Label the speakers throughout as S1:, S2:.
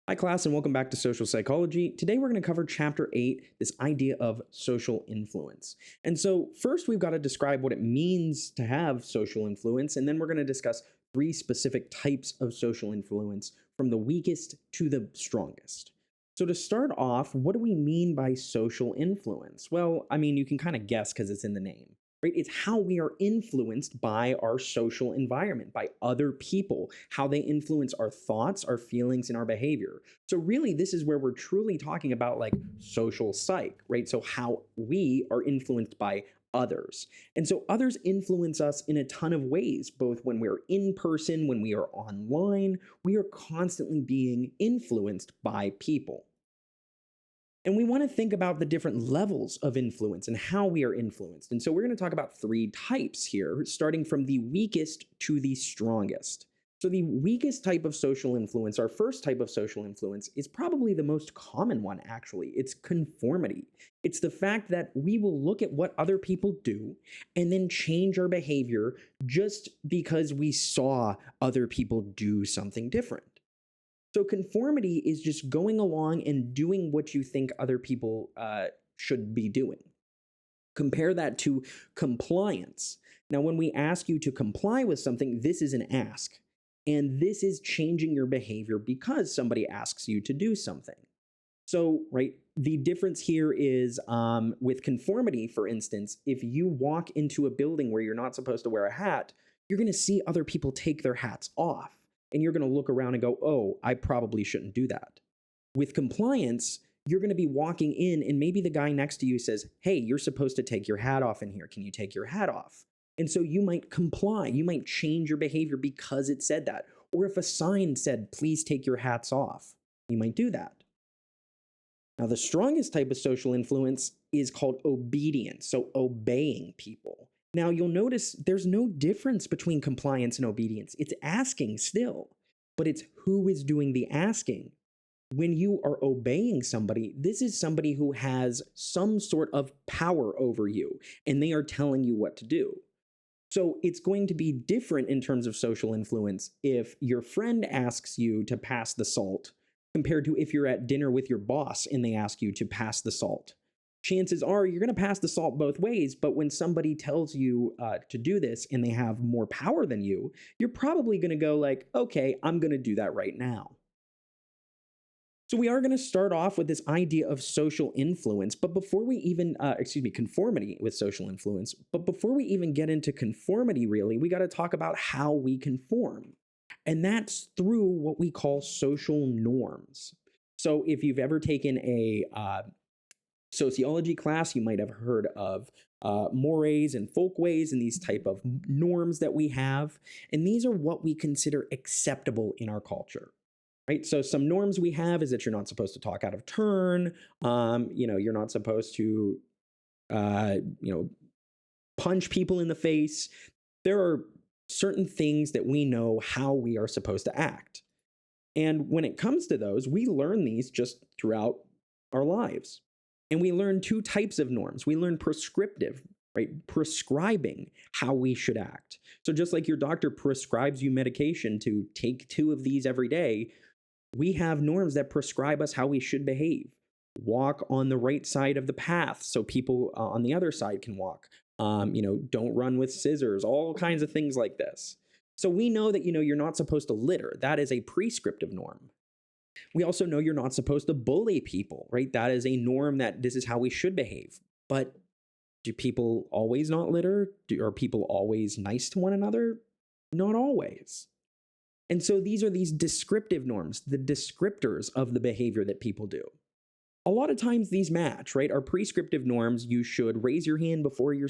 S1: Hi, class, and welcome back to Social Psychology. Today, we're going to cover Chapter 8, this idea of social influence. And so, first, we've got to describe what it means to have social influence, and then we're going to discuss three specific types of social influence from the weakest to the strongest. So, to start off, what do we mean by social influence? Well, you can kind of guess because it's in the name. Right? It's how we are influenced by our social environment, by other people, how they influence our thoughts, our feelings, and our behavior. So really, this is where we're truly talking about like social psych, right? So how we are influenced by others. And so others influence us in a ton of ways, both when we're in person, when we are online, we are constantly being influenced by people. And we want to think about the different levels of influence and how we are influenced. And so we're going to talk about three types here, starting from the weakest to the strongest. So, the weakest type of social influence, our first type of social influence, is probably the most common one, actually. It's conformity. It's the fact that we will look at what other people do and then change our behavior just because we saw other people do something different. So conformity is just going along and doing what you think other people should be doing. Compare that to compliance. Now, when we ask you to comply with something, this is an ask. And this is changing your behavior because somebody asks you to do something. So, right, the difference here is with conformity, for instance, if you walk into a building where you're not supposed to wear a hat, you're going to see other people take their hats off. And you're going to look around and go, oh, I probably shouldn't do that. With compliance, you're going to be walking in, and maybe the guy next to you says, hey, you're supposed to take your hat off in here. Can you take your hat off? And so you might comply. You might change your behavior because it said that. Or if a sign said, please take your hats off, you might do that. Now, the strongest type of social influence is called obedience, so obeying people. Now, you'll notice there's no difference between compliance and obedience. It's asking still, but it's who is doing the asking. When you are obeying somebody, this is somebody who has some sort of power over you, and they are telling you what to do. So it's going to be different in terms of social influence if your friend asks you to pass the salt compared to if you're at dinner with your boss and they ask you to pass the salt. Chances are you're going to pass the salt both ways, but when somebody tells you to do this and they have more power than you, you're probably going to go like, okay, I'm going to do that right now. So we are going to start off with this idea of social influence, but before we even, conformity with social influence. But before we even get into conformity, really, we got to talk about how we conform. And that's through what we call social norms. So if you've ever taken a sociology class, you might have heard of mores and folkways and these type of norms that we have. And these are what we consider acceptable in our culture. Right. So some norms we have is that you're not supposed to talk out of turn. You're not supposed to, uh, you know, punch people in the face. There are certain things that we know how we are supposed to act. And when it comes to those, we learn these just throughout our lives. And we learn two types of norms. We learn prescriptive, right? Prescribing how we should act. So just like your doctor prescribes you medication to take 2 of these every day, we have norms that prescribe us how we should behave. Walk on the right side of the path so people on the other side can walk. Don't run with scissors, all kinds of things like this. So we know that, you're not supposed to litter. That is a prescriptive norm. We also know you're not supposed to bully people, right? That is a norm that this is how we should behave. But do people always not litter? Are people always nice to one another? Not always. And so these are these descriptive norms, the descriptors of the behavior that people do. A lot of times these match, right? Our prescriptive norms, you should raise your hand before you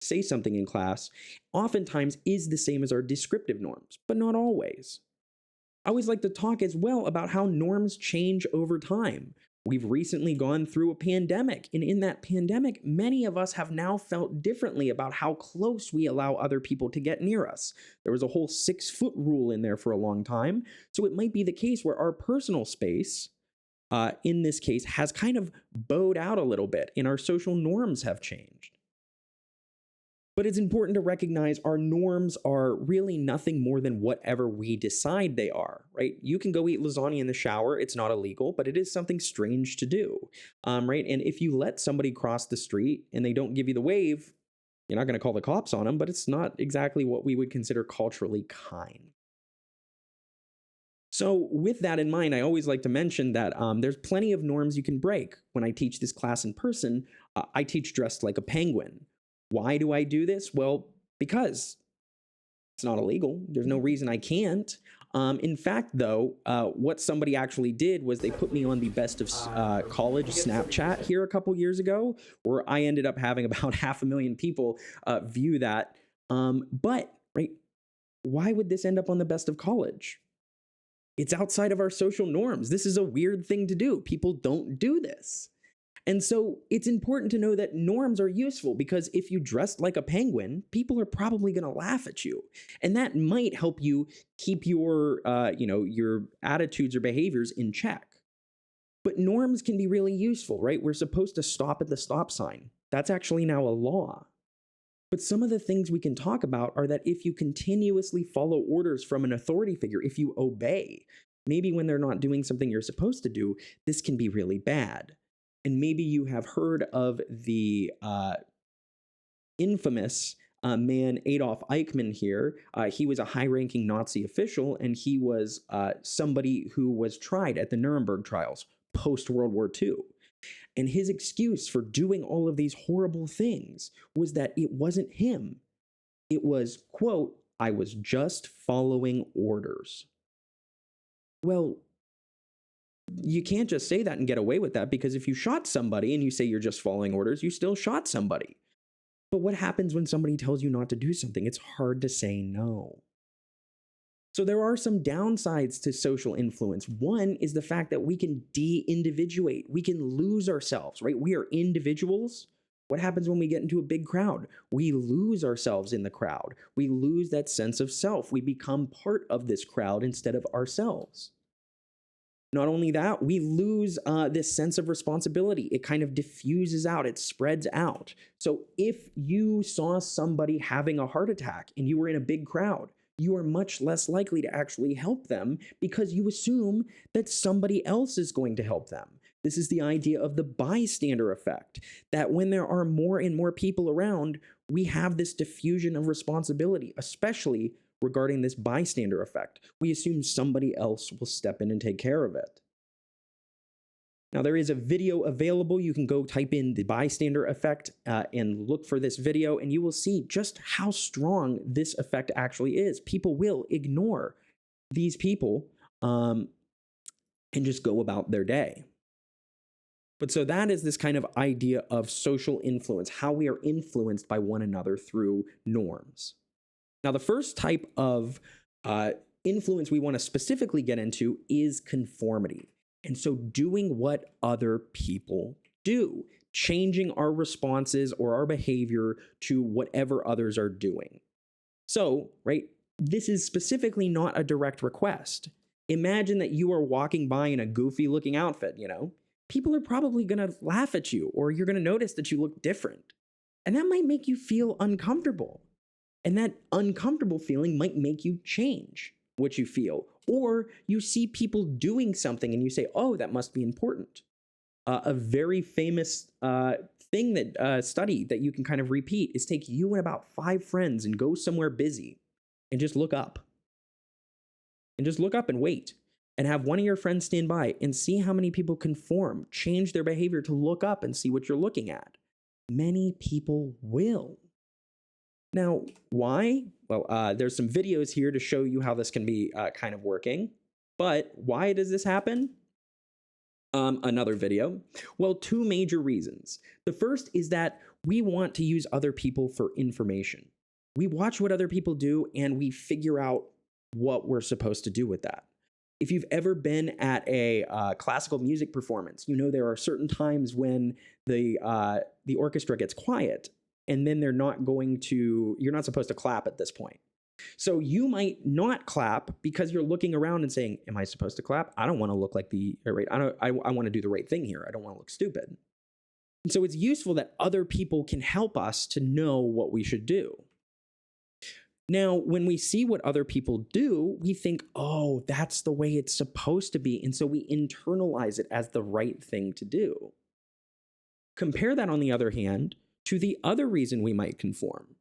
S1: say something in class, oftentimes is the same as our descriptive norms, but not always. I always like to talk as well about how norms change over time. We've recently gone through a pandemic, and in that pandemic, many of us have now felt differently about how close we allow other people to get near us. There was a whole 6-foot rule in there for a long time, so it might be the case where our personal space, in this case, has kind of bowed out a little bit, and our social norms have changed. But it's important to recognize our norms are really nothing more than whatever we decide they are, right? You can go eat lasagna in the shower. It's not illegal, but it is something strange to do, right? And if you let somebody cross the street and they don't give you the wave, you're not going to call the cops on them, but it's not exactly what we would consider culturally kind. So, with that in mind, I always like to mention that there's plenty of norms you can break. When I teach this class in person, I teach dressed like a penguin. Why do I do this? Well, because it's not illegal. There's no reason I can't. In fact, though, what somebody actually did was they put me on the best of college Snapchat here a couple years ago, where I ended up having about 500,000 people view that. But, right, why would this end up on the best of college? It's outside of our social norms. This is a weird thing to do. People don't do this. And so it's important to know that norms are useful because if you dress like a penguin, people are probably going to laugh at you. And that might help you keep your attitudes or behaviors in check. But norms can be really useful, right? We're supposed to stop at the stop sign. That's actually now a law. But some of the things we can talk about are that if you continuously follow orders from an authority figure, if you obey, maybe when they're not doing something you're supposed to do, this can be really bad. And maybe you have heard of the infamous man Adolf Eichmann here. He was a high-ranking Nazi official, and he was somebody who was tried at the Nuremberg trials post-World War II. And his excuse for doing all of these horrible things was that it wasn't him. It was, quote, "I was just following orders." Well, you can't just say that and get away with that, because if you shot somebody and you say you're just following orders, you still shot somebody. But what happens when somebody tells you not to do something? It's hard to say no. So there are some downsides to social influence. One is the fact that we can de-individuate. We can lose ourselves, right? We are individuals. What happens when we get into a big crowd? We lose ourselves in the crowd. We lose that sense of self. We become part of this crowd instead of ourselves. Not only that, we lose this sense of responsibility. It kind of diffuses out, it spreads out. So if you saw somebody having a heart attack and you were in a big crowd, you are much less likely to actually help them because you assume that somebody else is going to help them. This is the idea of the bystander effect, that when there are more and more people around, we have this diffusion of responsibility, especially regarding this bystander effect. We assume somebody else will step in and take care of it. Now, there is a video available. You can go type in the bystander effect and look for this video, and you will see just how strong this effect actually is. People will ignore these people and just go about their day. But so that is this kind of idea of social influence, how we are influenced by one another through norms. Now, the first type of influence we want to specifically get into is conformity. And so doing what other people do, changing our responses or our behavior to whatever others are doing. So, right, this is specifically not a direct request. Imagine that you are walking by in a goofy looking outfit, People are probably going to laugh at you, or you're going to notice that you look different. And that might make you feel uncomfortable. And that uncomfortable feeling might make you change what you feel. Or you see people doing something and you say, oh, that must be important. A very famous thing study that you can kind of repeat is take you and about 5 friends and go somewhere busy and just look up. And just look up and wait. And have one of your friends stand by and see how many people conform, change their behavior to look up and see what you're looking at. Many people will. Now, why? Well, there's some videos here to show you how this can be kind of working. But why does this happen? Another video. Well, 2 major reasons. The first is that we want to use other people for information. We watch what other people do and we figure out what we're supposed to do with that. If you've ever been at a classical music performance, there are certain times when the orchestra gets quiet. And then you're not supposed to clap at this point. So you might not clap because you're looking around and saying, am I supposed to clap? I don't want to look like I want to do the right thing here. I don't want to look stupid. And so it's useful that other people can help us to know what we should do. Now, when we see what other people do, we think, oh, that's the way it's supposed to be. And so we internalize it as the right thing to do. Compare that, on the other hand, to the other reason we might conform.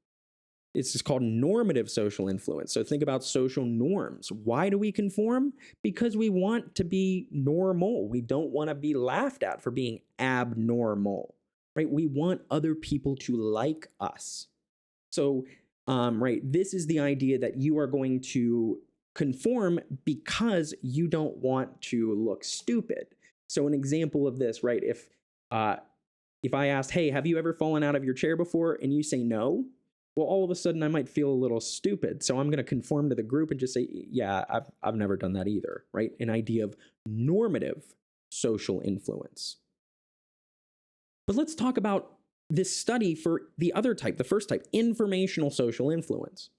S1: This is called normative social influence. So think about social norms. Why do we conform? Because we want to be normal. We don't want to be laughed at for being abnormal, right? We want other people to like us. So, right, this is the idea that you are going to conform because you don't want to look stupid. So an example of this, right, if I asked, hey, have you ever fallen out of your chair before? And you say no, well, all of a sudden I might feel a little stupid. So I'm going to conform to the group and just say, yeah, I've never done that either, right? An idea of normative social influence. But let's talk about this study for the other type, the first type, informational social influence.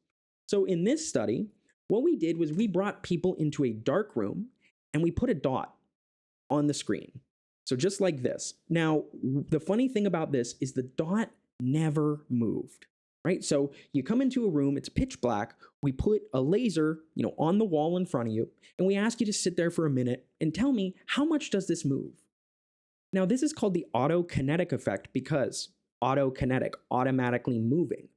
S1: So in this study, what we did was we brought people into a dark room and we put a dot on the screen. So just like this. Now, the funny thing about this is the dot never moved, right? So you come into a room, it's pitch black, we put a laser, on the wall in front of you, and we ask you to sit there for a minute and tell me, how much does this move? Now, this is called the autokinetic effect because autokinetic, automatically moving.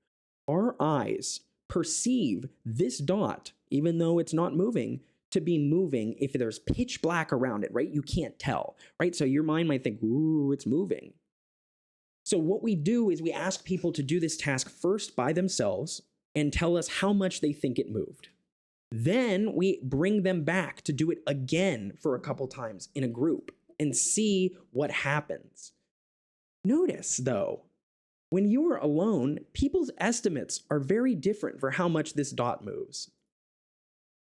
S1: Our eyes perceive this dot, even though it's not moving, to be moving if there's pitch black around it, right? You can't tell, right? So your mind might think, ooh, it's moving. So what we do is we ask people to do this task first by themselves and tell us how much they think it moved. Then we bring them back to do it again for a couple times in a group and see what happens. Notice, though, when you are alone, people's estimates are very different for how much this dot moves,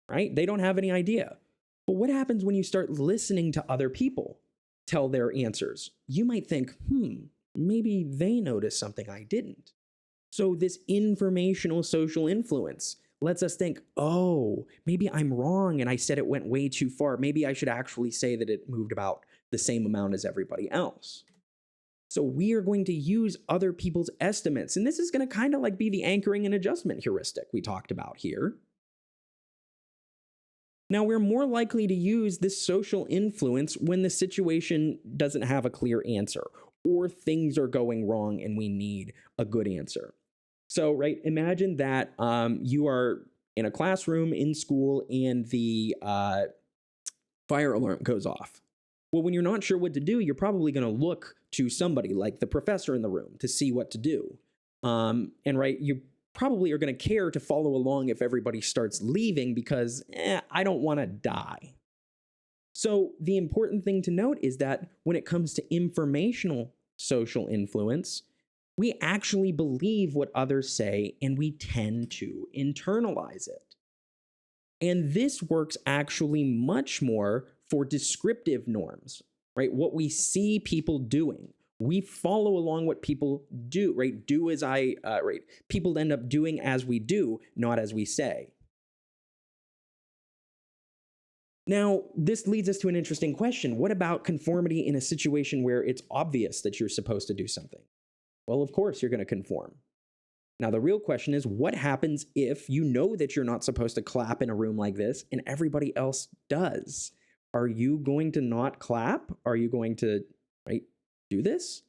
S1: right? They don't have any idea. But what happens when you start listening to other people tell their answers? You might think, maybe they noticed something I didn't. So this informational social influence lets us think, oh, maybe I'm wrong and I said it went way too far. Maybe I should actually say that it moved about the same amount as everybody else. So we are going to use other people's estimates. And this is going to kind of like be the anchoring and adjustment heuristic we talked about here. Now, we're more likely to use this social influence when the situation doesn't have a clear answer or things are going wrong and we need a good answer. So, right, imagine that you are in a classroom in school and the fire alarm goes off. Well, when you're not sure what to do, you're probably going to look to somebody like the professor in the room to see what to do. And right, you probably are going to care to follow along if everybody starts leaving because I don't want to die. So the important thing to note is that when it comes to informational social influence, we actually believe what others say and we tend to internalize it. And this works actually much more for descriptive norms, right? What we see people doing. We follow along what people do, right? Do as I, right? People end up doing as we do, not as we say. Now, this leads us to an interesting question. What about conformity in a situation where it's obvious that you're supposed to do something? Well, of course, you're going to conform. Now, the real question is, what happens if you know that you're not supposed to clap in a room like this and everybody else does? Are you going to not clap? Are you going to, right, do this?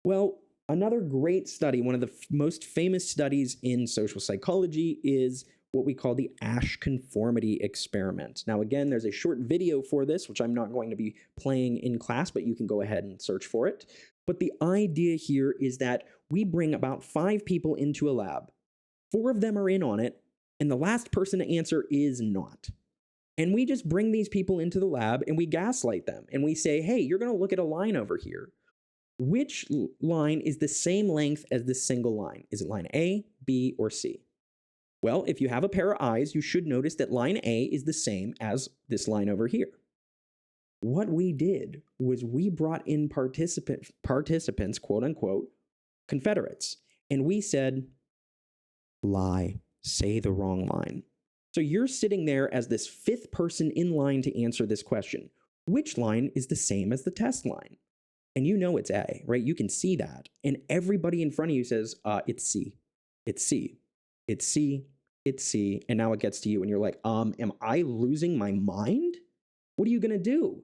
S1: Well, another great study, one of the most famous studies in social psychology is what we call the Asch conformity experiment. Now, again, there's a short video for this, which I'm not going to be playing in class, but you can go ahead and search for it. But the idea here is that we bring about 5 people into a lab. 4 of them are in on it, and the last person to answer is not. And we just bring these people into the lab and we gaslight them. And we say, hey, you're going to look at a line over here. Which line is the same length as this single line? Is it line A, B, or C? Well, if you have a pair of eyes, you should notice that line A is the same as this line over here. What we did was we brought in participants, quote unquote, Confederates, and we said, lie, say the wrong line. So you're sitting there as this 5th person in line to answer this question. Which line is the same as the test line? and you know it's A, right? You can see that. And everybody in front of you says, it's C, it's C, it's C, it's C. And now it gets to you and you're like, am I losing my mind? What are you going to do?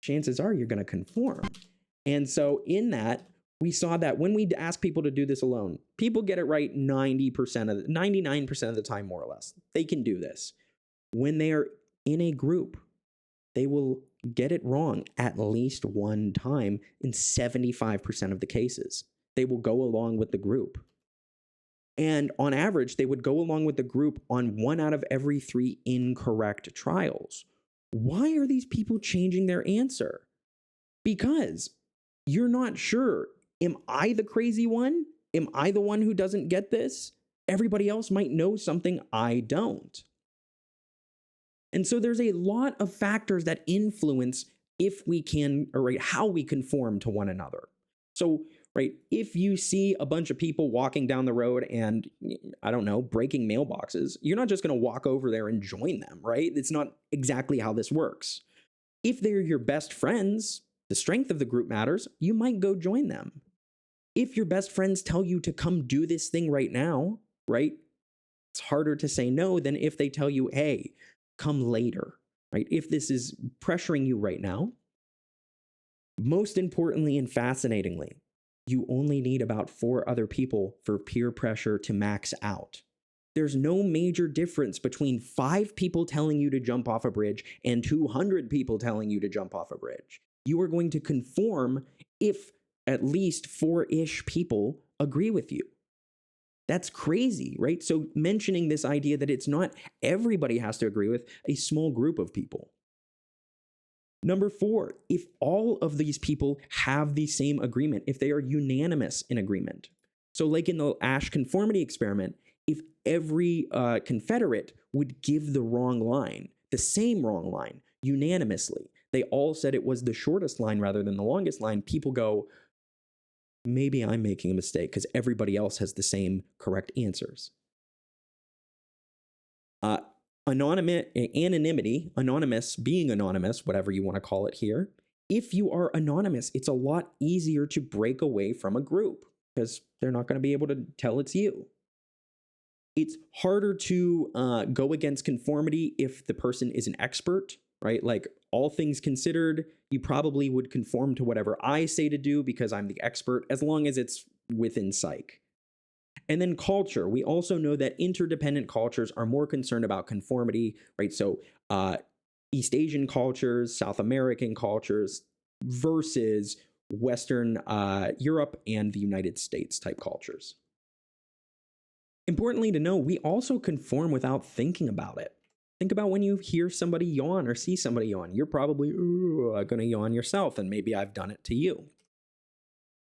S1: Chances are you're going to conform. And so in that, we saw that when we ask people to do this alone, people get it right 99% of the time, more or less. They can do this. When they are in a group, they will get it wrong at least one time in 75% of the cases. They will go along with the group. And on average, they would go along with the group on 1 out of every 3 incorrect trials. Why are these people changing their answer? Because you're not sure. Am I the crazy one? Am I the one who doesn't get this? Everybody else might know something I don't. And so there's a lot of factors that influence if we can, or right, how we conform to one another. So, right, if you see a bunch of people walking down the road and, I don't know, breaking mailboxes, you're not just going to walk over there and join them, right? It's not exactly how this works. If they're your best friends, the strength of the group matters, you might go join them. If your best friends tell you to come do this thing right now, right, it's harder to say no than if they tell you, hey, come later, right? If this is pressuring you right now. Most importantly and fascinatingly, you only need about 4 other people for peer pressure to max out. There's no major difference between 5 people telling you to jump off a bridge and 200 people telling you to jump off a bridge. You are going to conform if at least 4-ish people agree with you. That's crazy, right? So mentioning this idea that it's not everybody has to agree with, a small group of people. Number 4, if all of these people have the same agreement, if they are unanimous in agreement. So like in the Asch conformity experiment, if every Confederate would give the wrong line, the same wrong line, unanimously, they all said it was the shortest line rather than the longest line, people go, maybe I'm making a mistake because everybody else has the same correct answers. Anonymity, anonymous, being anonymous, whatever you want to call it here. If you are anonymous, it's a lot easier to break away from a group because they're not going to be able to tell it's you. It's harder to go against conformity if the person is an expert, right? Like all things considered, you probably would conform to whatever I say to do because I'm the expert, as long as it's within psych. And then culture. We also know that interdependent cultures are more concerned about conformity, right? So East Asian cultures, South American cultures versus Western Europe and the United States type cultures. Importantly to know, we also conform without thinking about it. Think about when you hear somebody yawn or see somebody yawn. You're probably going to yawn yourself, and maybe I've done it to you.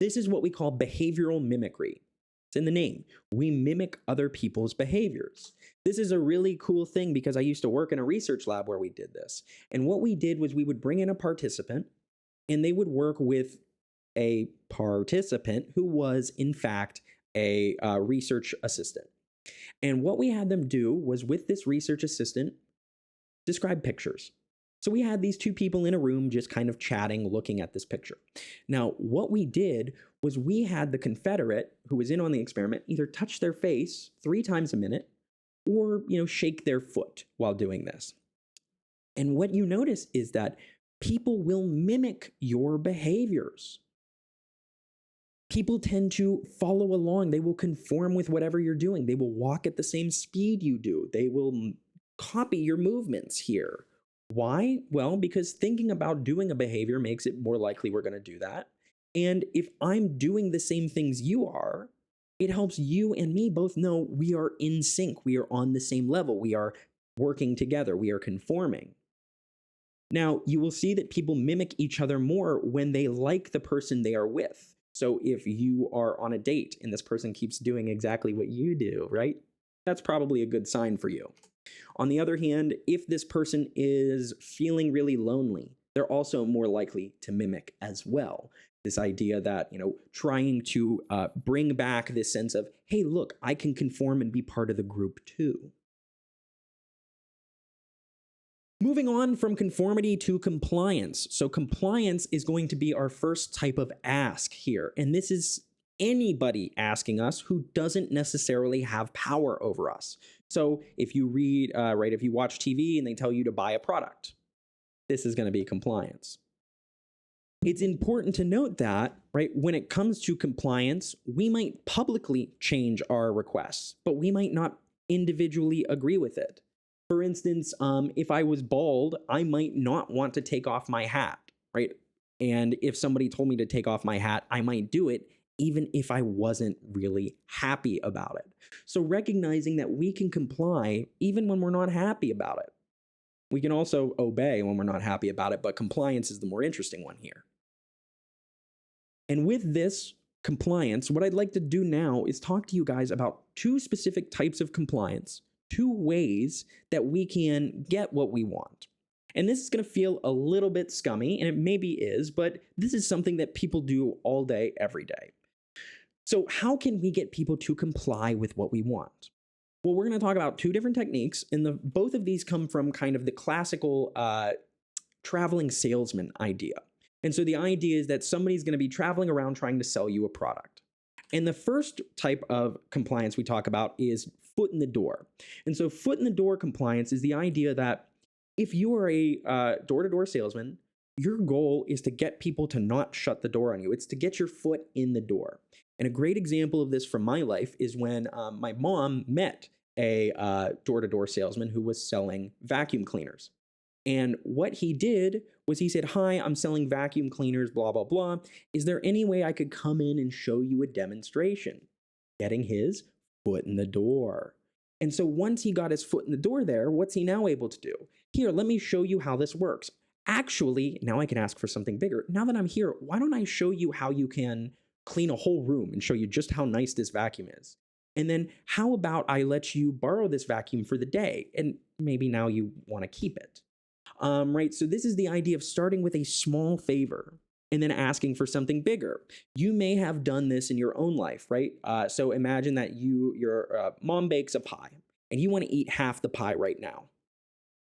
S1: This is what we call behavioral mimicry. It's in the name. We mimic other people's behaviors. This is a really cool thing because I used to work in a research lab where we did this. And what we did was we would bring in a participant, and they would work with a participant who was, in fact, a research assistant. And what we had them do was, with this research assistant, describe pictures. So we had these 2 people in a room just kind of chatting, looking at this picture. Now, what we did was we had the Confederate who was in on the experiment either touch their face 3 times a minute or, shake their foot while doing this. And what you notice is that people will mimic your behaviors. People tend to follow along. They will conform with whatever you're doing. They will walk at the same speed you do. They will copy your movements here. Why? Well, because thinking about doing a behavior makes it more likely we're going to do that. And if I'm doing the same things you are, it helps you and me both know we are in sync. We are on the same level. We are working together. We are conforming. Now, you will see that people mimic each other more when they like the person they are with. So if you are on a date and this person keeps doing exactly what you do, right? That's probably a good sign for you. On the other hand, if this person is feeling really lonely, they're also more likely to mimic as well. This idea that, trying to bring back this sense of, hey, look, I can conform and be part of the group too. Moving on from conformity to compliance. So compliance is going to be our first type of ask here. And this is anybody asking us who doesn't necessarily have power over us. So if you read, if you watch TV and they tell you to buy a product, this is going to be compliance. It's important to note that, right, when it comes to compliance, we might publicly change our requests, but we might not individually agree with it. For instance, if I was bald, I might not want to take off my hat, right? And if somebody told me to take off my hat, I might do it, even if I wasn't really happy about it. So recognizing that we can comply even when we're not happy about it. We can also obey when we're not happy about it, but compliance is the more interesting one here. And with this compliance, what I'd like to do now is talk to you guys about two specific types of compliance, two ways that we can get what we want. And this is going to feel a little bit scummy, and it maybe is, but this is something that people do all day, every day. So how can we get people to comply with what we want? Well, we're going to talk about two different techniques, and both of these come from kind of the classical traveling salesman idea. And so the idea is that somebody's going to be traveling around trying to sell you a product. And the first type of compliance we talk about is foot in the door. And so foot in the door compliance is the idea that if you are a door-to-door salesman, your goal is to get people to not shut the door on you. It's to get your foot in the door. And a great example of this from my life is when my mom met a door-to-door salesman who was selling vacuum cleaners. And what he did was he said, "Hi, I'm selling vacuum cleaners, blah, blah, blah. Is there any way I could come in and show you a demonstration?" Getting his foot in the door. And so once he got his foot in the door there, what's he now able to do? Here, let me show you how this works. Actually, now I can ask for something bigger. Now that I'm here, why don't I show you how you can clean a whole room and show you just how nice this vacuum is? And then how about I let you borrow this vacuum for the day? And maybe now you want to keep it. Right? So this is the idea of starting with a small favor and then asking for something bigger. You may have done this in your own life, right? So imagine that your mom bakes a pie and you want to eat half the pie right now.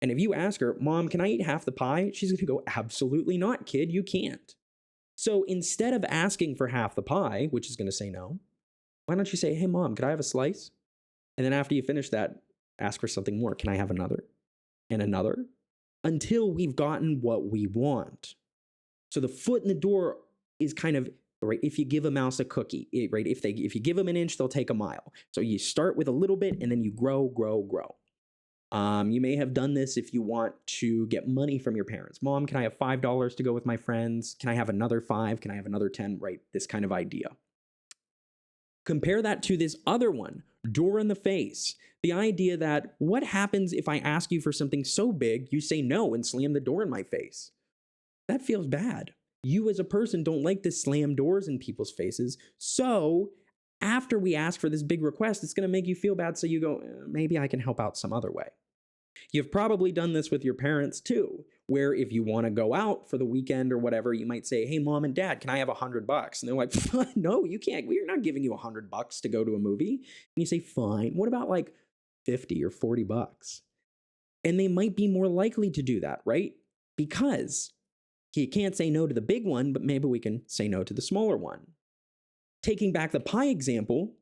S1: And if you ask her, "Mom, can I eat half the pie?" She's going to go, "Absolutely not, kid, you can't." So instead of asking for half the pie, which is going to say no, why don't you say, "Hey, Mom, could I have a slice?" And then after you finish that, ask for something more. "Can I have another?" And another? Until we've gotten what we want. So the foot in the door is kind of, right, if you give a mouse a cookie, right? If you give them an inch, they'll take a mile. So you start with a little bit and then you grow, grow, grow. You may have done this if you want to get money from your parents. "Mom, can I have $5 to go with my friends? Can I have another 5? Can I have another 10? Right? This kind of idea. Compare that to this other one, door in the face. The idea that what happens if I ask you for something so big, you say no and slam the door in my face? That feels bad. You as a person don't like to slam doors in people's faces. So after we ask for this big request, it's going to make you feel bad. So you go, maybe I can help out some other way. You've probably done this with your parents too, where if you want to go out for the weekend or whatever, you might say, "Hey, Mom and Dad, can I have $100?" And they're like, "No, you can't. We're not giving you $100 to go to a movie." And you say, "Fine. What about like 50 or $40?" And they might be more likely to do that, right? Because you can't say no to the big one, but maybe we can say no to the smaller one. Taking back the pie example,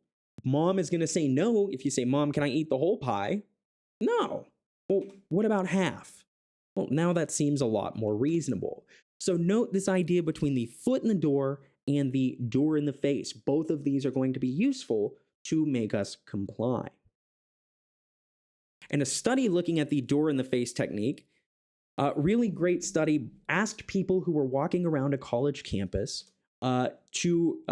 S1: Mom is going to say no if you say, "Mom, can I eat the whole pie?" No. Well, what about half? Well, now that seems a lot more reasonable. So note this idea between the foot in the door and the door in the face. Both of these are going to be useful to make us comply. And a study looking at the door in the face technique, a really great study, asked people who were walking around a college campus to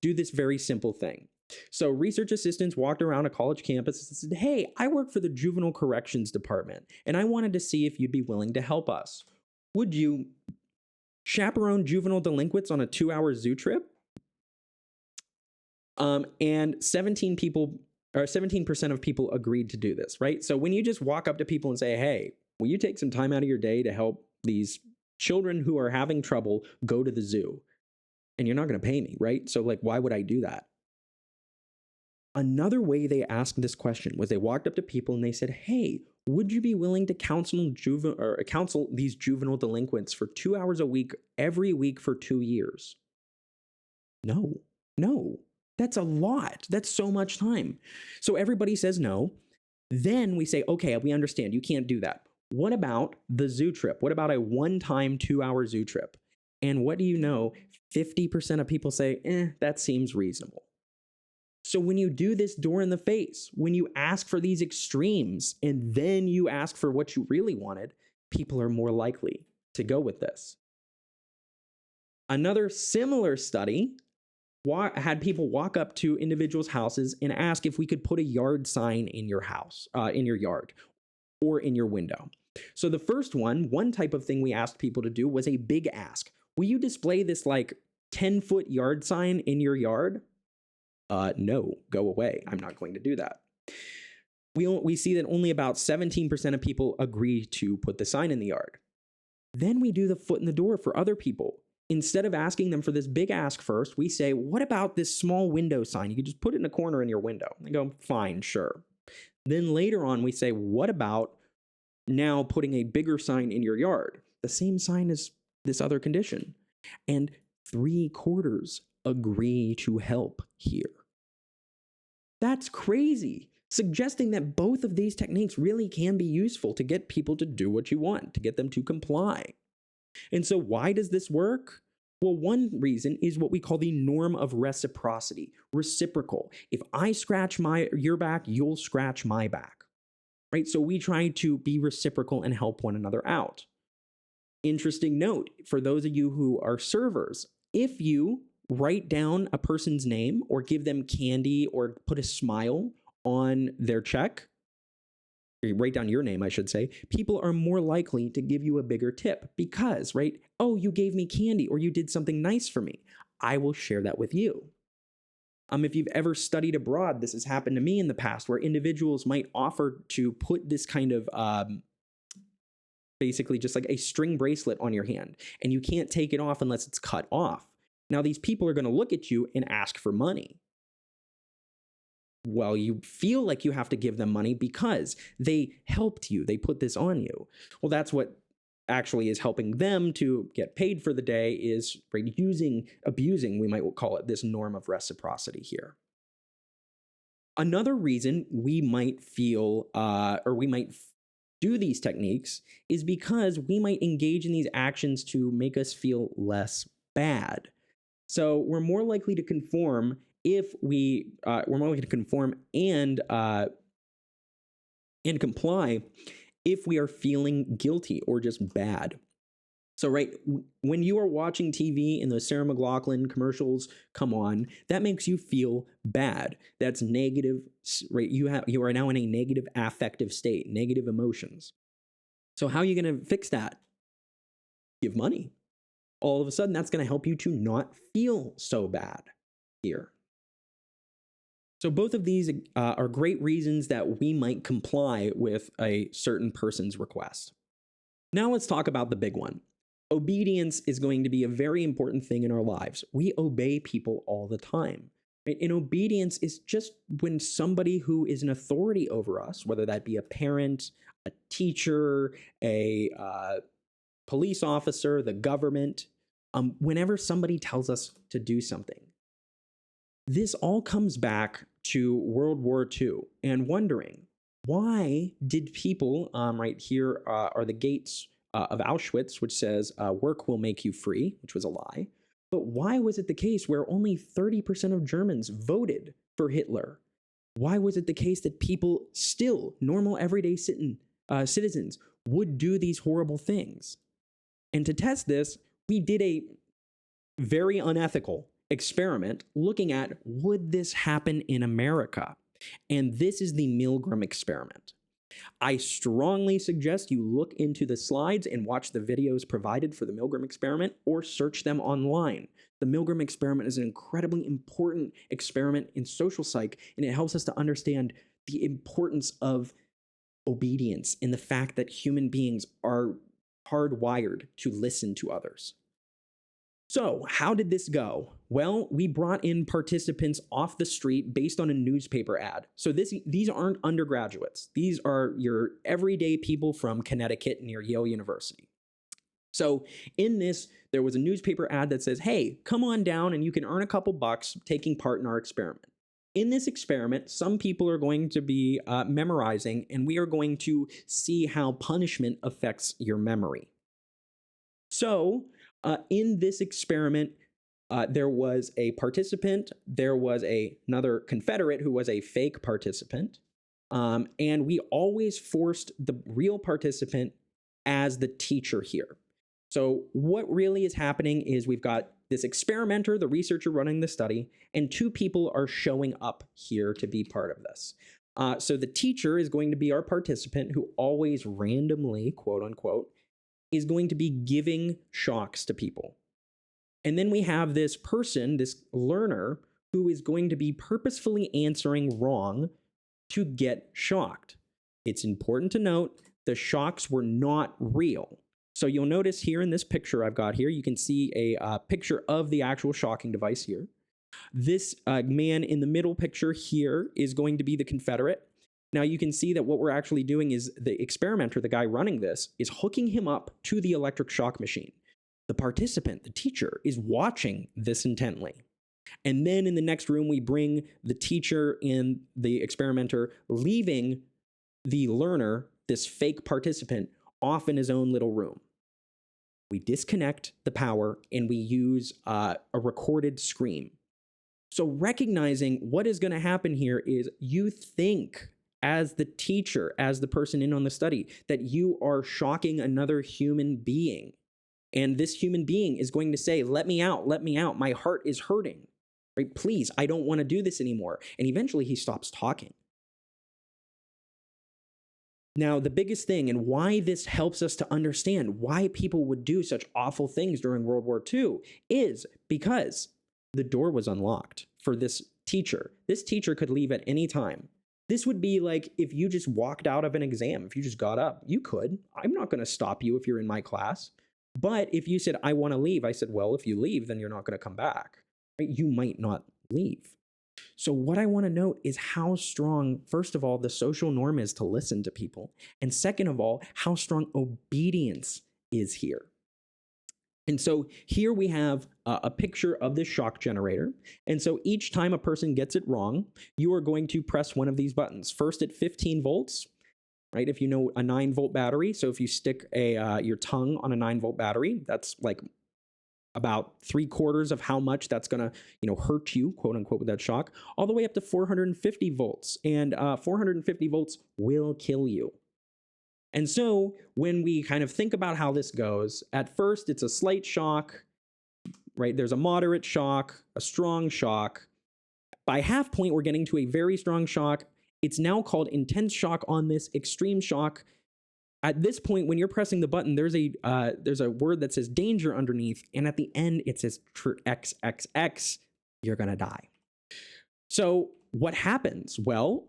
S1: do this very simple thing. So research assistants walked around a college campus and said, "Hey, I work for the juvenile corrections department, and I wanted to see if you'd be willing to help us. Would you chaperone juvenile delinquents on a 2-hour zoo trip?" And 17% of people agreed to do this, right? So when you just walk up to people and say, "Hey, will you take some time out of your day to help these children who are having trouble go to the zoo?" And you're not going to pay me, right? So like, why would I do that? Another way they asked this question was they walked up to people and they said, "Hey, Would you be willing to counsel these juvenile delinquents for 2 hours a week, every week for 2 years? No, no. That's a lot. That's so much time. So everybody says no. Then we say, okay, we understand you can't do that. What about the zoo trip? What about a one-time 2-hour zoo trip? And what do you know? 50% of people say, that seems reasonable. So when you do this door in the face, when you ask for these extremes and then you ask for what you really wanted, people are more likely to go with this. Another similar study had people walk up to individuals' houses and ask if we could put a yard sign in your house, in your yard, or in your window. So the first one type of thing we asked people to do was a big ask. Will you display this like 10-foot yard sign in your yard? No, go away. I'm not going to do that. We see that only about 17% of people agree to put the sign in the yard. Then we do the foot in the door for other people. Instead of asking them for this big ask first, we say, what about this small window sign? You could just put it in a corner in your window. They go, fine, sure. Then later on, we say, what about now putting a bigger sign in your yard? The same sign as this other condition. And 3/4 agree to help here. That's crazy, suggesting that both of these techniques really can be useful to get people to do what you want, to get them to comply. And so why does this work? Well, one reason is what we call the norm of reciprocity, reciprocal. If I scratch your back, you'll scratch my back, right? So we try to be reciprocal and help one another out. Interesting note, for those of you who are servers, if you write down a person's name or give them candy or put a smile on their check, write down your name, I should say, people are more likely to give you a bigger tip because, right? Oh, you gave me candy or you did something nice for me. I will share that with you. If you've ever studied abroad, this has happened to me in the past where individuals might offer to put this kind of basically just like a string bracelet on your hand and you can't take it off unless it's cut off. Now, these people are going to look at you and ask for money. Well, you feel like you have to give them money because they helped you. They put this on you. Well, that's what actually is helping them to get paid for the day is abusing, we might call it, this norm of reciprocity here. Another reason we might feel do these techniques is because we might engage in these actions to make us feel less bad. So we're more likely to conform if we're more likely to conform and comply if we are feeling guilty or just bad. So, right, when you are watching TV and those Sarah McLachlan commercials come on, that makes you feel bad. That's negative, right? You are now in a negative affective state, negative emotions. So how are you going to fix that? Give money. All of a sudden, that's going to help you to not feel so bad here. So both of these are great reasons that we might comply with a certain person's request. Now let's talk about the big one. Obedience is going to be a very important thing in our lives. We obey people all the time. Right? And obedience is just when somebody who is an authority over us, whether that be a parent, a teacher, a police officer, the government, whenever somebody tells us to do something. This all comes back to World War II and wondering, why did people, right here are the gates of Auschwitz, which says work will make you free, which was a lie. But why was it the case where only 30% of Germans voted for Hitler? Why was it the case that people still, normal everyday citizens, would do these horrible things? And to test this, we did a very unethical experiment looking at, would this happen in America? And this is the Milgram experiment. I strongly suggest you look into the slides and watch the videos provided for the Milgram experiment or search them online. The Milgram experiment is an incredibly important experiment in social psych, and it helps us to understand the importance of obedience and the fact that human beings are hardwired to listen to others. So, how did this go? Well, we brought in participants off the street based on a newspaper ad. So these aren't undergraduates. These are your everyday people from Connecticut near Yale University. So in this, there was a newspaper ad that says, hey, come on down and you can earn a couple bucks taking part in our experiment. In this experiment, some people are going to be memorizing, and we are going to see how punishment affects your memory. So in this experiment, there was a participant, there was another Confederate who was a fake participant, and we always forced the real participant as the teacher here. So what really is happening is we've got this experimenter, the researcher running the study, and two people are showing up here to be part of this. So the teacher is going to be our participant who always randomly, quote unquote, is going to be giving shocks to people. And then we have this person, this learner, who is going to be purposefully answering wrong to get shocked. It's important to note the shocks were not real. So you'll notice here in this picture I've got here, you can see a picture of the actual shocking device here. This man in the middle picture here is going to be the Confederate. Now you can see that what we're actually doing is the experimenter, the guy running this, is hooking him up to the electric shock machine. The participant, the teacher, is watching this intently. And then in the next room, we bring the teacher and the experimenter, leaving the learner, this fake participant, off in his own little room. We disconnect the power and we use a recorded scream. So recognizing what is going to happen here is you think as the teacher, as the person in on the study, that you are shocking another human being. And this human being is going to say, let me out, my heart is hurting, right? Please, I don't want to do this anymore. And eventually he stops talking. Now, the biggest thing and why this helps us to understand why people would do such awful things during World War II is because the door was unlocked for this teacher. This teacher could leave at any time. This would be like if you just walked out of an exam, if you just got up, you could. I'm not going to stop you if you're in my class. But if you said, I want to leave, I said, well, if you leave, then you're not going to come back. Right? You might not leave. So what I want to note is how strong, first of all, the social norm is to listen to people. And second of all, how strong obedience is here. And so here we have a picture of this shock generator. And so each time a person gets it wrong, you are going to press one of these buttons. First at 15 volts, right? If you know a 9-volt battery. So if you stick your tongue on a 9-volt battery, that's like about 3/4 of how much that's going to, hurt you, quote unquote, with that shock, all the way up to 450 volts. And 450 volts will kill you. And so when we kind of think about how this goes, at first it's a slight shock, right? There's a moderate shock, a strong shock. By half point, we're getting to a very strong shock. It's now called intense shock on this, extreme shock. At this point, when you're pressing the button, there's a word that says danger underneath, and at the end it says XXX, you're gonna die. So what happens? Well,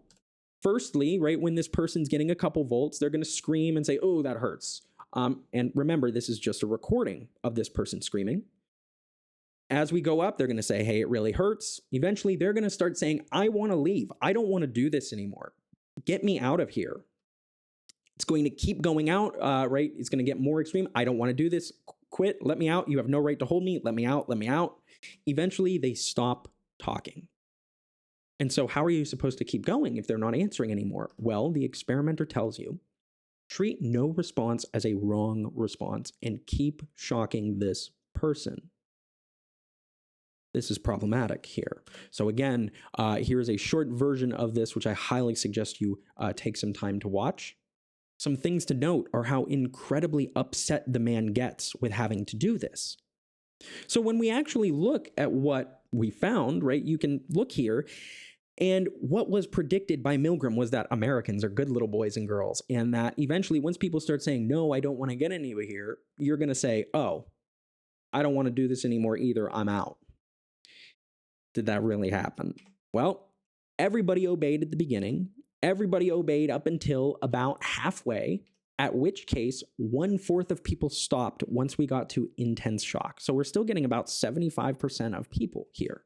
S1: firstly, right, when this person's getting a couple volts, they're gonna scream and say, oh, that hurts. And remember, this is just a recording of this person screaming. As we go up, they're gonna say, hey, it really hurts. Eventually, they're gonna start saying, I wanna leave. I don't wanna do this anymore. Get me out of here. It's going to keep going out, right? It's going to get more extreme. I don't want to do this. Quit. Let me out. You have no right to hold me. Let me out. Let me out. Eventually, they stop talking. And so how are you supposed to keep going if they're not answering anymore? Well, the experimenter tells you, treat no response as a wrong response and keep shocking this person. This is problematic here. So again, here is a short version of this, which I highly suggest you take some time to watch. Some things to note are how incredibly upset the man gets with having to do this. So when we actually look at what we found, right, you can look here, and what was predicted by Milgram was that Americans are good little boys and girls, and that eventually once people start saying, no, I don't want to get any of here, you're going to say, oh, I don't want to do this anymore either, I'm out. Did that really happen? Well, everybody obeyed at the beginning. Everybody obeyed up until about halfway, at which case 1/4 of people stopped once we got to intense shock. So we're still getting about 75% of people here.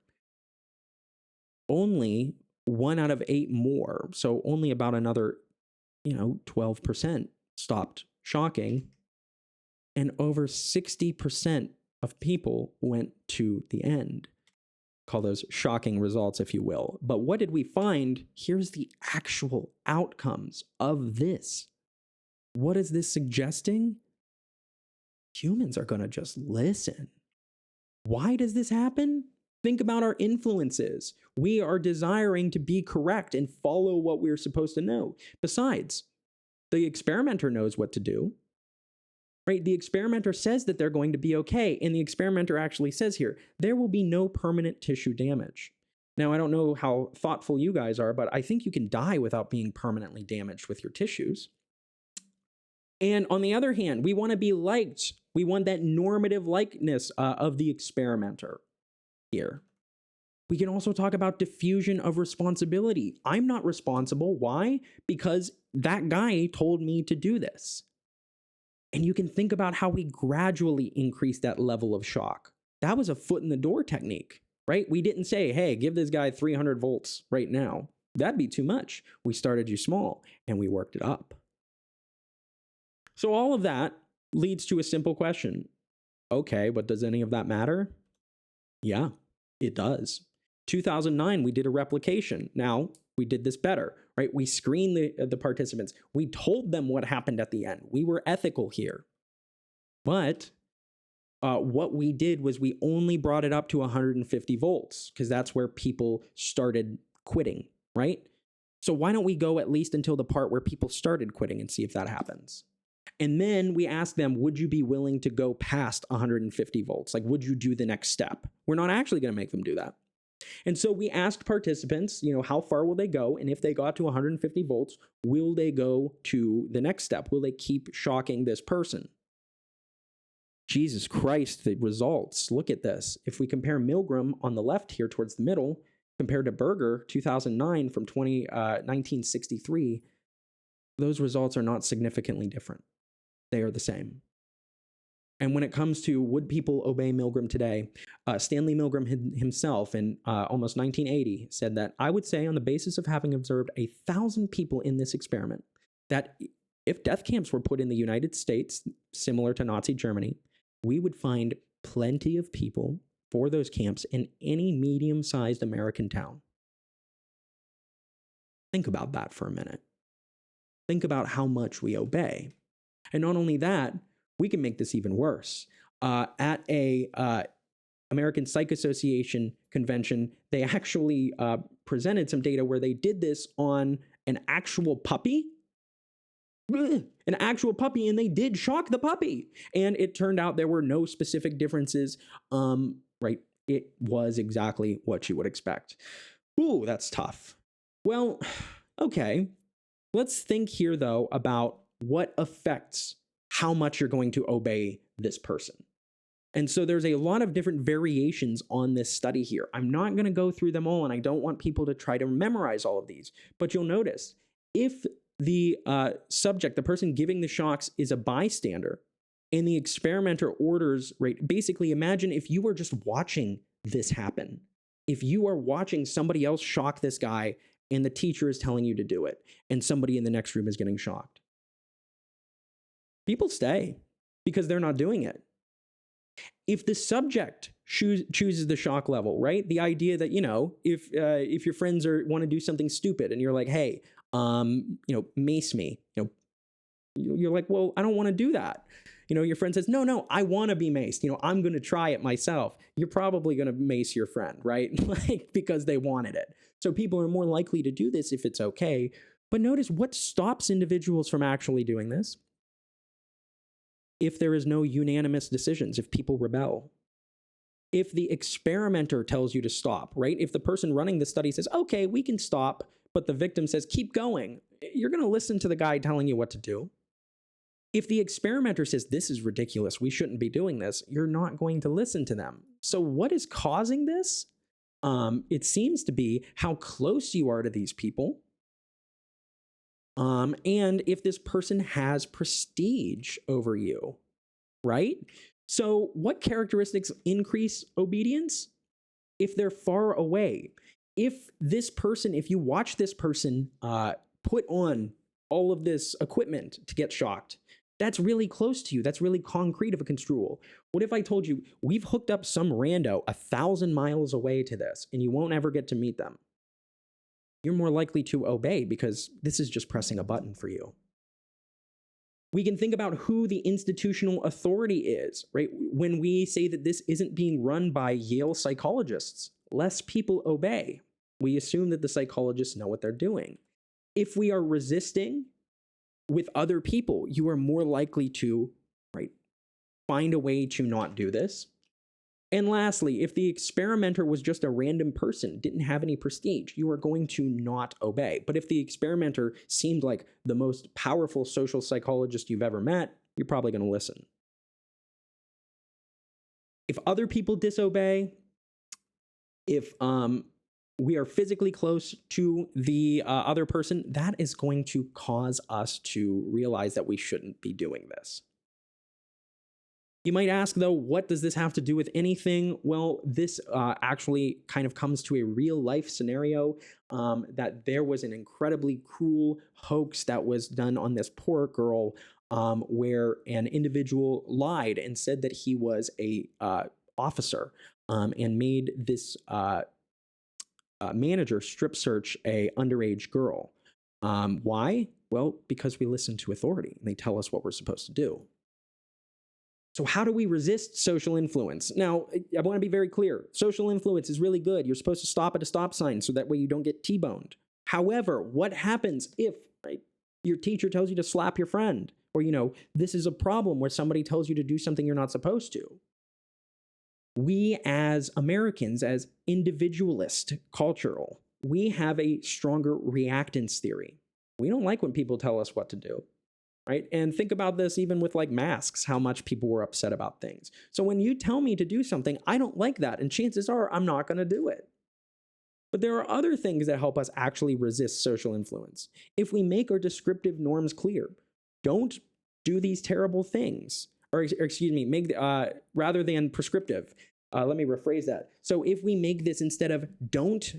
S1: Only 1 out of 8 more, so only about another 12% stopped shocking, and over 60% of people went to the end. Call those shocking results, if you will. But what did we find? Here's the actual outcomes of this. What is this suggesting? Humans are going to just listen. Why does this happen? Think about our influences. We are desiring to be correct and follow what we're supposed to know. Besides, the experimenter knows what to do, right? The experimenter says that they're going to be okay, and the experimenter actually says here, there will be no permanent tissue damage. Now, I don't know how thoughtful you guys are, but I think you can die without being permanently damaged with your tissues. And on the other hand, we want to be liked. We want that normative likeness of the experimenter here. We can also talk about diffusion of responsibility. I'm not responsible. Why? Because that guy told me to do this. And you can think about how we gradually increase that level of shock. That was a foot in the door technique, right? We didn't say, hey, give this guy 300 volts right now. That'd be too much. We started you small and we worked it up. So all of that leads to a simple question. Okay, but does any of that matter? Yeah, it does. 2009, we did a replication. Now, we did this better, right? We screened the participants. We told them what happened at the end. We were ethical here. But what we did was we only brought it up to 150 volts because that's where people started quitting, right? So why don't we go at least until the part where people started quitting and see if that happens? And then we asked them, would you be willing to go past 150 volts? Like, would you do the next step? We're not actually going to make them do that. And so we asked participants, how far will they go? And if they got to 150 volts, will they go to the next step? Will they keep shocking this person? Jesus Christ, the results. Look at this. If we compare Milgram on the left here towards the middle, compared to Berger, 2009 from 1963, those results are not significantly different. They are the same. And when it comes to would people obey Milgram today, Stanley Milgram himself in almost 1980 said that, I would say on the basis of having observed 1,000 people in this experiment, that if death camps were put in the United States, similar to Nazi Germany, we would find plenty of people for those camps in any medium-sized American town. Think about that for a minute. Think about how much we obey. And not only that, we can make this even worse. At a American Psych Association convention, they actually presented some data where they did this on an actual puppy. And they did shock the puppy. And it turned out there were no specific differences. Right? It was exactly what you would expect. Ooh, that's tough. Well, okay. Let's think here, though, about what affects how much you're going to obey this person. And so there's a lot of different variations on this study here. I'm not going to go through them all, and I don't want people to try to memorize all of these. But you'll notice, if the subject, the person giving the shocks, is a bystander, and the experimenter orders, right? Basically, imagine if you were just watching this happen. If you are watching somebody else shock this guy, and the teacher is telling you to do it, and somebody in the next room is getting shocked. People stay because they're not doing it. If the subject chooses the shock level, right? The idea that, if your friends want to do something stupid and you're like, hey, mace me, you're like, well, I don't want to do that. Your friend says, no, I want to be maced. I'm going to try it myself. You're probably going to mace your friend, right? Because they wanted it. So people are more likely to do this if it's okay. But notice what stops individuals from actually doing this. If there is no unanimous decisions, if people rebel, if the experimenter tells you to stop, right? If the person running the study says, okay, we can stop, but the victim says, keep going, you're going to listen to the guy telling you what to do. If the experimenter says, this is ridiculous, we shouldn't be doing this, you're not going to listen to them. So what is causing this? It seems to be how close you are to these people, and if this person has prestige over you, right? So, what characteristics increase obedience? If they're far away, if you watch this person put on all of this equipment to get shocked, that's really close to you. That's really concrete of a construal. What if I told you we've hooked up some rando 1,000 miles away to this and you won't ever get to meet them? You're more likely to obey because this is just pressing a button for you. We can think about who the institutional authority is, right? When we say that this isn't being run by Yale psychologists, less people obey. We assume that the psychologists know what they're doing. If we are resisting with other people, you are more likely to, right, find a way to not do this. And lastly, if the experimenter was just a random person, didn't have any prestige, you are going to not obey. But if the experimenter seemed like the most powerful social psychologist you've ever met, you're probably going to listen. If other people disobey, if we are physically close to the other person, that is going to cause us to realize that we shouldn't be doing this. You might ask, though, what does this have to do with anything? Well, this actually kind of comes to a real life scenario that there was an incredibly cruel hoax that was done on this poor girl where an individual lied and said that he was a officer and made this manager strip search a underage girl. Why? Well, because we listen to authority and they tell us what we're supposed to do. So how do we resist social influence? Now, I want to be very clear. Social influence is really good. You're supposed to stop at a stop sign so that way you don't get T-boned. However, what happens if, right, your teacher tells you to slap your friend? Or, this is a problem where somebody tells you to do something you're not supposed to. We as Americans, as individualist cultural, we have a stronger reactance theory. We don't like when people tell us what to do. Right? And think about this even with like masks, how much people were upset about things. So when you tell me to do something, I don't like that. And chances are I'm not going to do it. But there are other things that help us actually resist social influence. If we make our descriptive norms clear, don't do these terrible things. Or excuse me, rather than prescriptive. Let me rephrase that. So if we make this instead of don't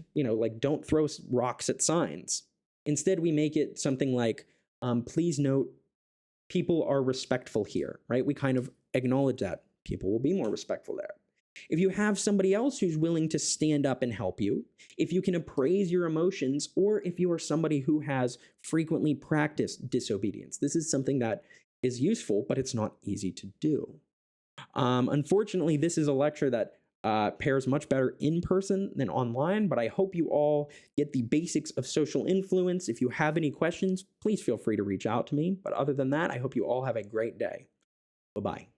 S1: throw rocks at signs, instead we make it something like, please note, people are respectful here, right? We kind of acknowledge that people will be more respectful there. If you have somebody else who's willing to stand up and help you, if you can appraise your emotions, or if you are somebody who has frequently practiced disobedience, this is something that is useful, but it's not easy to do. Unfortunately, this is a lecture that pairs much better in person than online, but I hope you all get the basics of social influence. If you have any questions, please feel free to reach out to me. But other than that, I hope you all have a great day. Bye-bye.